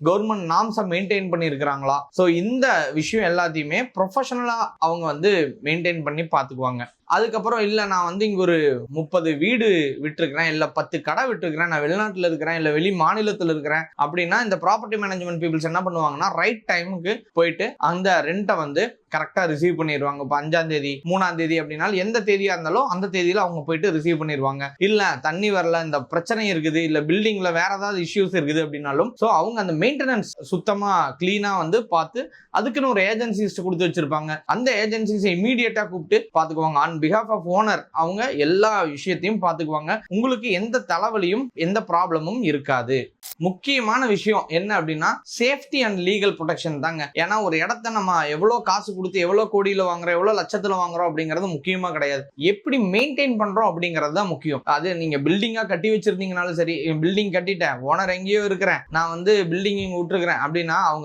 Government நார்ம்ஸை maintain பண்ணியிருக்கிறாங்களா, so இந்த விஷயம் எல்லாத்தையுமே ப்ரொஃபஷனலா அவங்க வந்து மெயின்டைன் பண்ணி பார்த்துக்குவாங்க. அதுக்கப்புறம் இல்ல நான் வந்து இங்க ஒரு 30 வீடு விட்டுருக்கிறேன், இல்ல 10 கடை விட்டுருக்கிறேன், நான் வெளிநாட்டுல இருக்கிறேன், இல்ல வெளி மாநிலத்துல இருக்கிறேன் அப்படின்னா இந்த ப்ராப்பர்ட்டி மேனேஜ்மெண்ட் பீப்புள்ஸ் என்ன பண்ணுவாங்கன்னா ரைட் டைமுக்கு போயிட்டு அந்த ரெண்டை வந்து கரெக்டா ரிசீவ் பண்ணிடுவாங்க. இப்போ 5ஆம் தேதி 3ஆம் தேதி அப்படின்னா எந்த தேதியா இருந்தாலும் அந்த தேதியில அவங்க போயிட்டு ரிசீவ் பண்ணிடுவாங்க. இல்ல தண்ணி வரல, இந்த பிரச்சனை இருக்குது, இல்ல பில்டிங்ல வேற ஏதாவது இஷ்யூஸ் இருக்குது அப்படின்னாலும் ஸோ அவங்க அந்த மெயின்டெனன்ஸ் சுத்தமா கிளீனா வந்து பார்த்து அதுக்குன்னு ஒரு ஏஜென்சிஸ் கொடுத்து வச்சிருப்பாங்க. அந்த ஏஜென்சிஸை இமீடியட்டா கூப்பிட்டு பாத்துக்குவாங்க. ஆன் பிஹாஃப் ஆஃப் ஓனர் அவங்க எல்லா விஷயத்தையும் பாத்துக்குவாங்க. உங்களுக்கு எந்த தலைவலியும் எந்த ப்ராப்ளமும் இருக்காது. முக்கியமான விஷயம் என்ன அப்படின்னா சேஃப்டி அண்ட் லீகல் ப்ரொடெக்ஷன் தாங்க. ஏன்னா ஒரு இடத்த நம்ம எவ்வளவு காசு கொடுத்து எவ்வளவு கோடியில வாங்குறோம், எவ்வளவு லட்சத்துல வாங்குறோம் அப்படிங்கிறது முக்கியமா கிடையாது. எப்படி மெயின்டைன் பண்றோம் அப்படிங்கிறது தான் முக்கியம். அது நீங்க பில்டிங்கா கட்டி வச்சிருந்தீங்கனாலும் சரி, பில்டிங் கட்டிட்டேன் ஓனர் எங்கேயோ இருக்கிறேன், நான் வந்து பில்டிங் விட்டுருக்கிறேன் அப்படின்னா அவங்க